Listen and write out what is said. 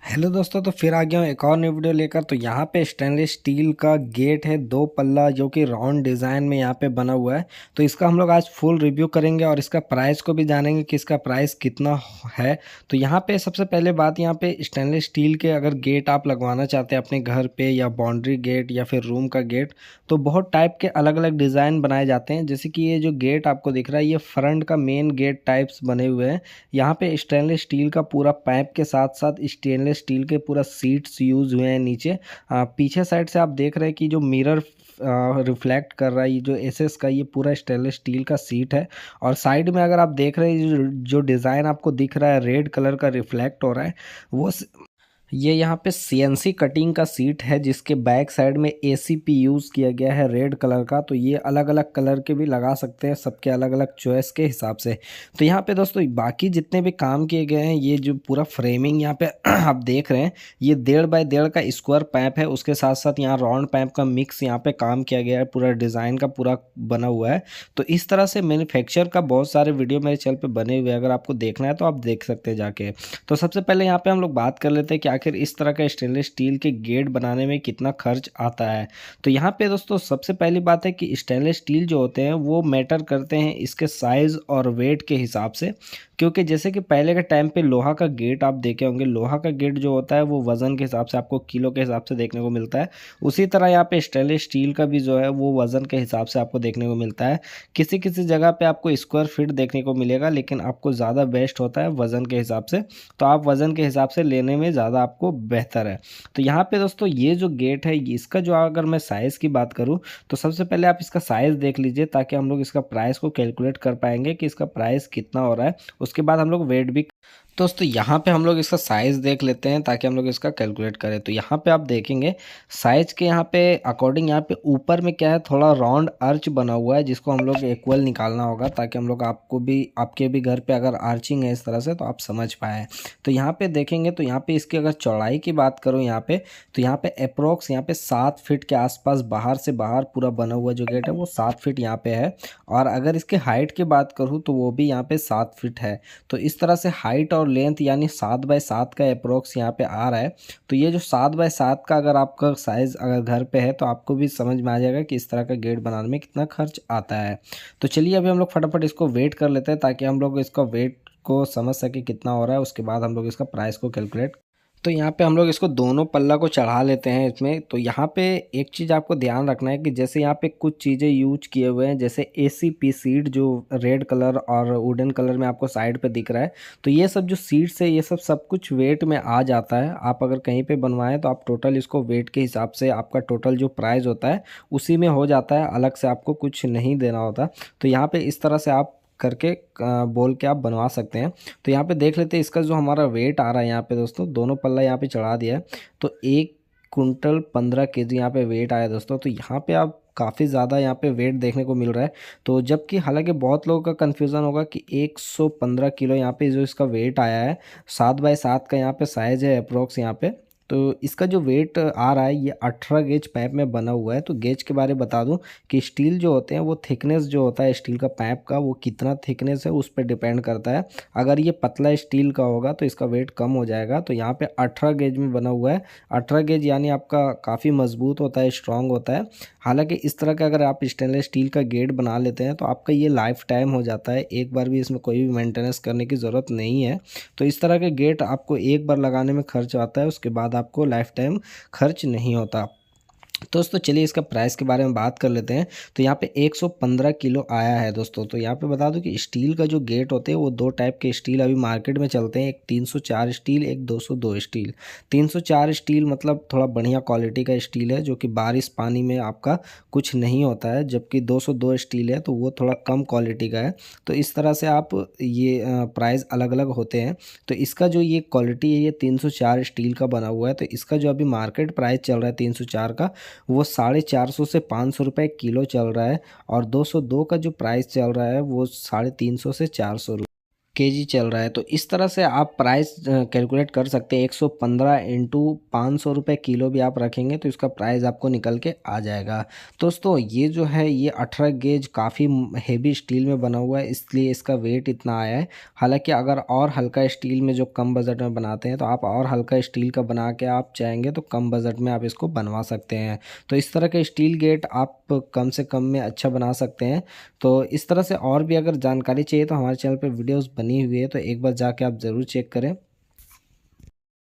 Hello दोस्तों, तो फिर आ गया हूँ एक और नई वीडियो लेकर। तो यहाँ पे स्टेनलेस स्टील का गेट है, दो पल्ला, जो कि राउंड डिज़ाइन में यहाँ पे बना हुआ है। तो इसका हम लोग आज फुल रिव्यू करेंगे और इसका प्राइस को भी जानेंगे कि इसका प्राइस कितना है। तो यहाँ पे सबसे पहले बात, यहाँ पे स्टेनलेस स्टील के अगर गेट आप लगवाना चाहते हैं अपने घर पे, या बाउंड्री गेट या फिर रूम का गेट, तो बहुत टाइप के अलग अलग डिज़ाइन बनाए जाते हैं। जैसे कि ये जो गेट आपको दिख रहा है, ये फ्रंट का मेन गेट टाइप्स बने हुए हैं। यहाँ पे स्टेनलेस स्टील का पूरा पाइप के साथ साथ स्टेनलेस स्टील के पूरा सीट्स यूज हुए हैं नीचे। पीछे साइड से आप देख रहे हैं कि जो मिरर रिफ्लेक्ट कर रहा है, ये जो एसएस का, ये पूरा स्टेनलेस स्टील का सीट है। और साइड में अगर आप देख रहे हैं, जो डिज़ाइन आपको दिख रहा है रेड कलर का रिफ्लेक्ट हो रहा है, वो ये यहाँ पे सीएनसी कटिंग का सीट है, जिसके बैक साइड में एसीपी यूज़ किया गया है रेड कलर का। तो ये अलग अलग कलर के भी लगा सकते हैं, सबके अलग अलग चॉइस के हिसाब से। तो यहाँ पे दोस्तों बाकी जितने भी काम किए गए हैं, ये जो पूरा फ्रेमिंग यहाँ पे आप देख रहे हैं, ये 1.5 बाय 1.5 का स्क्वायर पाइप है। उसके साथ साथ यहाँ राउंड पाइप का मिक्स यहाँ पे काम किया गया है, पूरा डिज़ाइन का पूरा बना हुआ है। तो इस तरह से मैन्युफैक्चर का बहुत सारे वीडियो मेरे चैनल पे बने हुए हैं, अगर आपको देखना है तो आप देख सकते हैं जाके। तो सबसे पहले यहाँ पे हम लोग बात कर लेते हैं कि आखिर इस तरह का स्टेनलेस स्टील के गेट बनाने में कितना खर्च आता है। तो यहाँ पे दोस्तों सबसे पहली बात है कि स्टेनलेस स्टील जो होते हैं वो मैटर करते हैं इसके साइज़ और वेट के हिसाब से। क्योंकि जैसे कि पहले के टाइम पे लोहा का गेट आप देखे होंगे, लोहा का गेट जो होता है वो वज़न के हिसाब से, आपको किलो के हिसाब से देखने को मिलता है। उसी तरह यहाँ पे स्टेनलेस स्टील का भी जो है वो वज़न के हिसाब से आपको देखने को मिलता है। किसी किसी जगह पे आपको स्क्वायर फीट देखने को मिलेगा, लेकिन आपको ज़्यादा बेस्ट होता है वज़न के हिसाब से। तो आप वज़न के हिसाब से लेने में ज़्यादा आपको बेहतर है। तो यहाँ पे दोस्तों ये जो गेट है, इसका जो अगर मैं साइज़ की बात करूँ, तो सबसे पहले आप इसका साइज़ देख लीजिए, ताकि हम लोग इसका प्राइस को कैलकुलेट कर पाएंगे कि इसका प्राइस कितना हो रहा है। उसके बाद हम लोग वेट भी। दोस्तों यहाँ पे हम लोग इसका साइज़ देख लेते हैं, ताकि हम लोग इसका कैलकुलेट करें। तो यहाँ पे आप देखेंगे साइज के यहाँ पे अकॉर्डिंग, यहाँ पे ऊपर में क्या है, थोड़ा राउंड अर्च बना हुआ है, जिसको हम लोग इक्वल निकालना होगा, ताकि हम लोग आपको भी, आपके भी घर पे अगर आर्चिंग है इस तरह से, तो आप समझ पाए। तो यहाँ पे देखेंगे, तो यहाँ पे इसकी अगर चौड़ाई की बात करूँ यहाँ पे, तो यहाँ पे अप्रोक्स यहाँ पे 7 फीट के आसपास, बाहर से बाहर पूरा बना हुआ जो गेट है वो 7 फीट यहाँ पे है। और अगर इसके हाइट की बात करूँ तो वो भी यहाँ पे 7 फीट है। तो इस तरह से हाइट और लेंथ यानी 7 बाय 7 का अप्रोक्स यहाँ पे आ रहा है। तो ये जो 7 बाय 7 का अगर आपका साइज़ अगर घर पे है, तो आपको भी समझ में आ जाएगा कि इस तरह का गेट बनाने में कितना खर्च आता है। तो चलिए अभी हम लोग फटाफट इसको वेट कर लेते हैं, ताकि हम लोग इसका वेट को समझ सके कितना हो रहा है। उसके बाद हम लोग इसका प्राइस को कैलकुलेट। तो यहाँ पे हम लोग इसको दोनों पल्ला को चढ़ा लेते हैं इसमें। तो यहाँ पे एक चीज़ आपको ध्यान रखना है कि जैसे यहाँ पे कुछ चीज़ें यूज किए हुए हैं, जैसे एसीपी सीट जो रेड कलर और वुडन कलर में आपको साइड पे दिख रहा है, तो ये सब जो सीट्स है, ये सब कुछ वेट में आ जाता है। आप अगर कहीं पे बनवाएं तो आप टोटल इसको वेट के हिसाब से, आपका टोटल जो प्राइस होता है उसी में हो जाता है, अलग से आपको कुछ नहीं देना होता। तो यहाँ पे इस तरह से आप करके बोल के आप बनवा सकते हैं। तो यहाँ पे देख लेते हैं इसका जो हमारा वेट आ रहा है यहाँ पे दोस्तों, दोनों पल्ला यहाँ पे चढ़ा दिया है। तो 1 कुंटल 15 केजी यहाँ पे वेट आया दोस्तों। तो यहाँ पे आप काफ़ी ज़्यादा यहाँ पे वेट देखने को मिल रहा है। तो जबकि हालांकि बहुत लोगों का कन्फ्यूज़न होगा कि 115 किलो यहाँ पे जो इसका वेट आया है, 7 बाय 7 का यहाँ पे साइज़ है अप्रोक्स यहाँ पे। तो इसका जो वेट आ रहा है, ये 18 गेज पाइप में बना हुआ है। तो गेज के बारे में बता दूं कि स्टील जो होते हैं वो थिकनेस जो होता है स्टील का पाइप का, वो कितना थिकनेस है उस पर डिपेंड करता है। अगर ये पतला स्टील का होगा तो इसका वेट कम हो जाएगा। तो यहाँ पे 18 गेज में बना हुआ है। 18 गेज यानी आपका काफ़ी मजबूत होता है, स्ट्रांग होता है। हालांकि इस तरह का अगर आप स्टेनलेस स्टील का गेट बना लेते हैं, तो आपका ये लाइफ टाइम हो जाता है, एक बार भी इसमें कोई भी मेंटेनेंस करने की ज़रूरत नहीं है। तो इस तरह के गेट आपको एक बार लगाने में खर्च आता है, उसके बाद आपको लाइफ टाइम खर्च नहीं होता। दोस्तों चलिए इसका प्राइस के बारे में बात कर लेते हैं। तो यहाँ पे 115 किलो आया है दोस्तों। तो यहाँ पे बता दूं कि स्टील का जो गेट होते हैं वो दो टाइप के स्टील अभी मार्केट में चलते हैं, एक 304 स्टील, एक 202 स्टील। 304 स्टील मतलब थोड़ा बढ़िया क्वालिटी का स्टील है, जो कि बारिश पानी में आपका कुछ नहीं होता है। जबकि 202 स्टील है तो वो थोड़ा कम क्वालिटी का है। तो इस तरह से आप ये प्राइस अलग अलग होते हैं। तो इसका जो ये क्वालिटी है, ये 304 स्टील का बना हुआ है। तो इसका जो अभी मार्केट प्राइस चल रहा है 304 का, वो 450 से 500 रुपये किलो चल रहा है। और 202 का जो प्राइस चल रहा है वो 350 से 400 रुपये। केजी चल रहा है। तो इस तरह से आप प्राइस कैलकुलेट कर सकते हैं। 115 इंटू 500 रुपये किलो भी आप रखेंगे तो इसका प्राइस आपको निकल के आ जाएगा। दोस्तों ये जो है ये 18 गेज काफ़ी हेवी स्टील में बना हुआ है, इसलिए इसका वेट इतना आया है। हालांकि अगर और हल्का स्टील में जो कम बजट में बनाते हैं तो आप और हल्का स्टील का बना के आप चाहेंगे तो कम बजट में आप इसको बनवा सकते हैं। तो इस तरह के स्टील गेट आप कम से कम में अच्छा बना सकते हैं। तो इस तरह से और भी अगर जानकारी चाहिए तो हमारे चैनल पे वीडियोस बनी हुई है, तो एक बार जाके आप ज़रूर चेक करें।